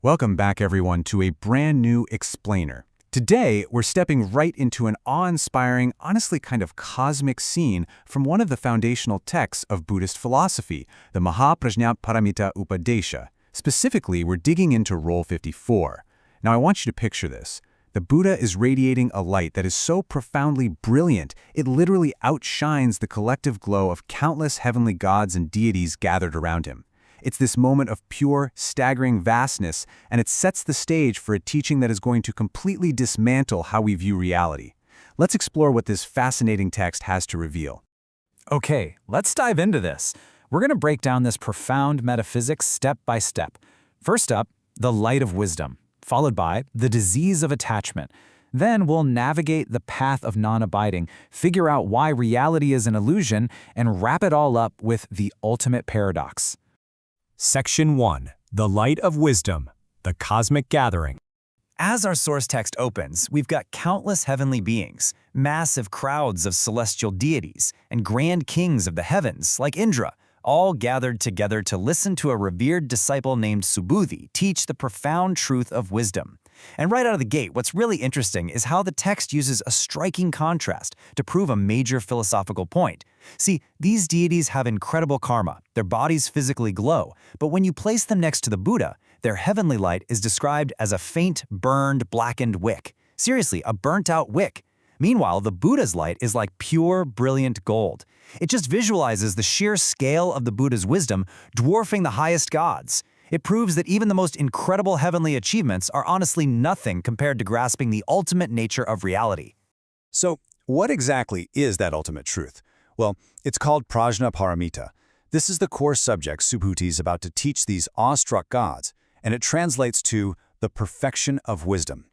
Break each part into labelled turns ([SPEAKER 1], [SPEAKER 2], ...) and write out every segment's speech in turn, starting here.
[SPEAKER 1] Welcome back, everyone, to a brand new Explainer. Today, we're stepping right into an awe-inspiring, honestly kind of cosmic scene from one of the foundational texts of Buddhist philosophy, the Mahaprajnaparamita Upadesha. Specifically, we're digging into Role 54. Now, I want you to picture this. The Buddha is radiating a light that is so profoundly brilliant, it literally outshines the collective glow of countless heavenly gods and deities gathered around him. It's this moment of pure, staggering vastness, and it sets the stage for a teaching that is going to completely dismantle how we view reality. Let's explore what this fascinating text has to reveal.
[SPEAKER 2] Okay, let's dive into this. We're going to break down this profound metaphysics step by step. First up, the light of wisdom, followed by the disease of attachment. Then we'll navigate the path of non-abiding, figure out why reality is an illusion, and wrap it all up with the ultimate paradox.
[SPEAKER 3] Section 1. The Light of Wisdom, the Cosmic Gathering.
[SPEAKER 2] As our source text opens, we've got countless heavenly beings, massive crowds of celestial deities, and grand kings of the heavens, like Indra, all gathered together to listen to a revered disciple named Subhuti teach the profound truth of wisdom. And right out of the gate, what's really interesting is how the text uses a striking contrast to prove a major philosophical point. See, these deities have incredible karma, their bodies physically glow, but when you place them next to the Buddha, their heavenly light is described as a faint, burned, blackened wick. Seriously, a burnt-out wick. Meanwhile, the Buddha's light is like pure, brilliant gold. It just visualizes the sheer scale of the Buddha's wisdom, dwarfing the highest gods. It proves that even the most incredible heavenly achievements are honestly nothing compared to grasping the ultimate nature of reality.
[SPEAKER 4] So, what exactly is that ultimate truth? Well, it's called Prajnaparamita. This is the core subject Subhuti is about to teach these awestruck gods, and it translates to the perfection of wisdom.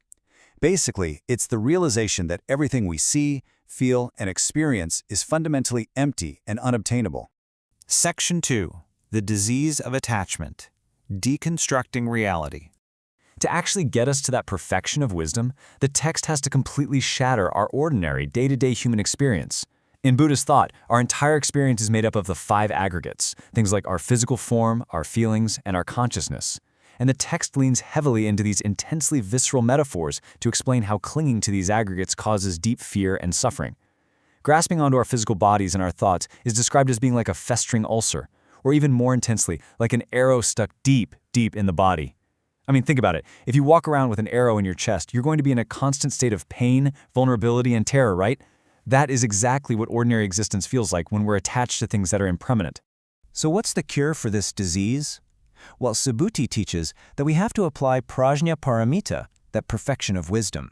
[SPEAKER 4] Basically, it's the realization that everything we see, feel, and experience is fundamentally empty and unobtainable.
[SPEAKER 2] Section 2. The disease of attachment. Deconstructing reality. To actually get us to that perfection of wisdom, the text has to completely shatter our ordinary day-to-day human experience. In Buddhist thought, our entire experience is made up of the 5 aggregates, things like our physical form, our feelings, and our consciousness. And the text leans heavily into these intensely visceral metaphors to explain how clinging to these aggregates causes deep fear and suffering. Grasping onto our physical bodies and our thoughts is described as being like a festering ulcer, or even more intensely, like an arrow stuck deep, deep in the body. I mean, think about it. If you walk around with an arrow in your chest, you're going to be in a constant state of pain, vulnerability, and terror, right? That is exactly what ordinary existence feels like when we're attached to things that are impermanent.
[SPEAKER 5] So what's the cure for this disease? Well, Subhuti teaches that we have to apply Prajnaparamita, that perfection of wisdom.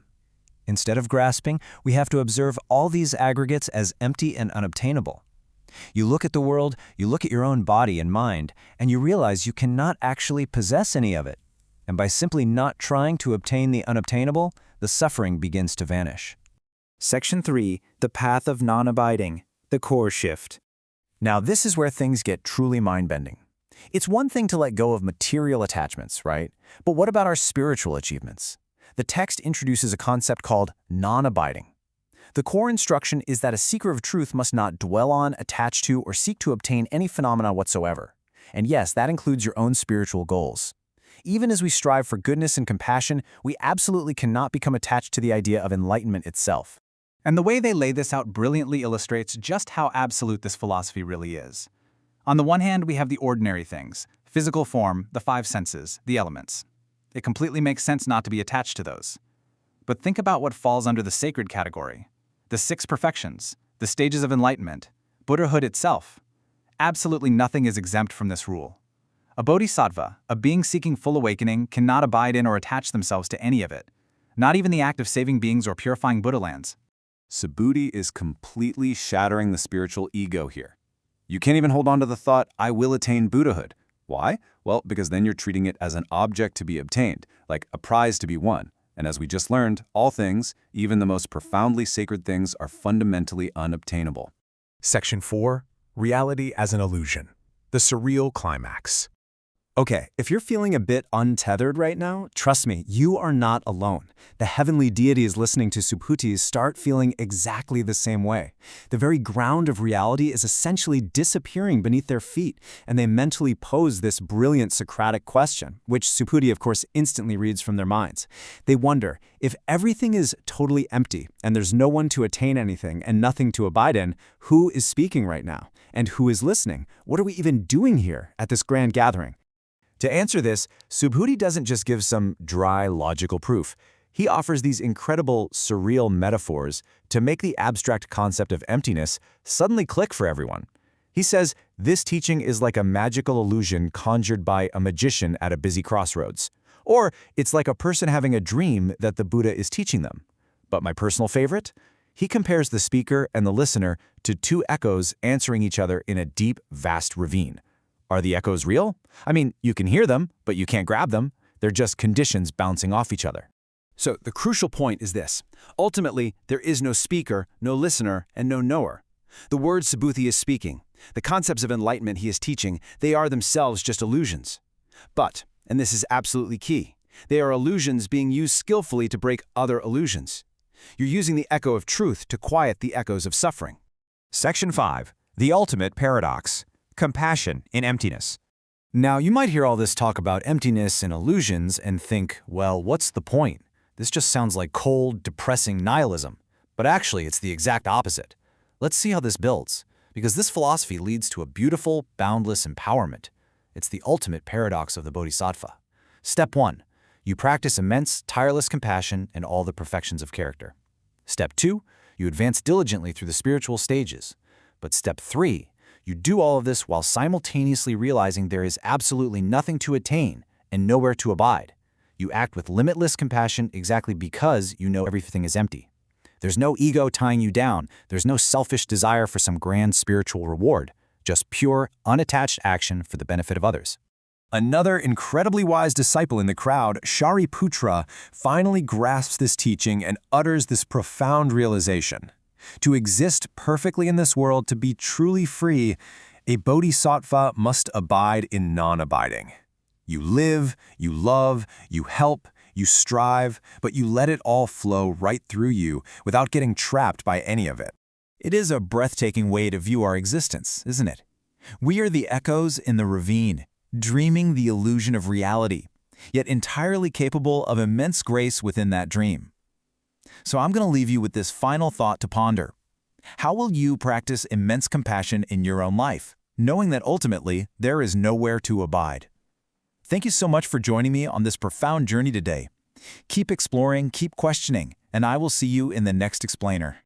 [SPEAKER 5] Instead of grasping, we have to observe all these aggregates as empty and unobtainable. You look at the world, you look at your own body and mind, and you realize you cannot actually possess any of it. And by simply not trying to obtain the unobtainable, the suffering begins to vanish.
[SPEAKER 2] Section 3. The path of non-abiding. The core shift. Now, this is where things get truly mind-bending. It's one thing to let go of material attachments, right? But what about our spiritual achievements? The text introduces a concept called non-abiding. The core instruction is that a seeker of truth must not dwell on, attach to, or seek to obtain any phenomena whatsoever. And yes, that includes your own spiritual goals. Even as we strive for goodness and compassion, we absolutely cannot become attached to the idea of enlightenment itself.
[SPEAKER 1] And the way they lay this out brilliantly illustrates just how absolute this philosophy really is. On the one hand, we have the ordinary things, physical form, the 5 senses, the elements. It completely makes sense not to be attached to those. But think about what falls under the sacred category. The 6 perfections, the stages of enlightenment, Buddhahood itself. Absolutely nothing is exempt from this rule. A bodhisattva, a being seeking full awakening, cannot abide in or attach themselves to any of it, not even the act of saving beings or purifying Buddha lands.
[SPEAKER 4] Subhuti is completely shattering the spiritual ego here. You can't even hold on to the thought, I will attain Buddhahood. Why? Well, because then you're treating it as an object to be obtained, like a prize to be won. And as we just learned, all things, even the most profoundly sacred things, are fundamentally unobtainable.
[SPEAKER 3] Section 4. Reality as an Illusion, the Surreal Climax.
[SPEAKER 4] Okay, if you're feeling a bit untethered right now, trust me, you are not alone. The heavenly deities listening to Subhutis start feeling exactly the same way. The very ground of reality is essentially disappearing beneath their feet, and they mentally pose this brilliant Socratic question, which Subhuti, of course, instantly reads from their minds. They wonder, if everything is totally empty, and there's no one to attain anything and nothing to abide in, who is speaking right now? And who is listening? What are we even doing here at this grand gathering?
[SPEAKER 2] To answer this, Subhuti doesn't just give some dry, logical proof. He offers these incredible, surreal metaphors to make the abstract concept of emptiness suddenly click for everyone. He says this teaching is like a magical illusion conjured by a magician at a busy crossroads. Or it's like a person having a dream that the Buddha is teaching them. But my personal favorite? He compares the speaker and the listener to two echoes answering each other in a deep, vast ravine. Are the echoes real? I mean, you can hear them, but you can't grab them. They're just conditions bouncing off each other.
[SPEAKER 4] So the crucial point is this. Ultimately, there is no speaker, no listener, and no knower. The words Subhuti is speaking, the concepts of enlightenment he is teaching, they are themselves just illusions. But, and this is absolutely key, they are illusions being used skillfully to break other illusions. You're using the echo of truth to quiet the echoes of suffering.
[SPEAKER 2] Section 5. The Ultimate Paradox. Compassion in Emptiness.
[SPEAKER 1] Now, you might hear all this talk about emptiness and illusions and think, well, what's the point? This just sounds like cold, depressing nihilism. But actually, it's the exact opposite. Let's see how this builds, because this philosophy leads to a beautiful, boundless empowerment. It's the ultimate paradox of the Bodhisattva. Step 1. You practice immense, tireless compassion and all the perfections of character. Step 2. You advance diligently through the spiritual stages. But step 3. You do all of this while simultaneously realizing there is absolutely nothing to attain and nowhere to abide. You act with limitless compassion exactly because you know everything is empty. There's no ego tying you down. There's no selfish desire for some grand spiritual reward. Just pure, unattached action for the benefit of others.
[SPEAKER 3] Another incredibly wise disciple in the crowd, Shariputra, finally grasps this teaching and utters this profound realization. To exist perfectly in this world, to be truly free, a bodhisattva must abide in non-abiding. You live, you love, you help, you strive, but you let it all flow right through you without getting trapped by any of it.
[SPEAKER 1] It is a breathtaking way to view our existence, isn't it? We are the echoes in the ravine, dreaming the illusion of reality, yet entirely capable of immense grace within that dream. So I'm going to leave you with this final thought to ponder. How will you practice immense compassion in your own life, knowing that ultimately there is nowhere to abide? Thank you so much for joining me on this profound journey today. Keep exploring, keep questioning, and I will see you in the next explainer.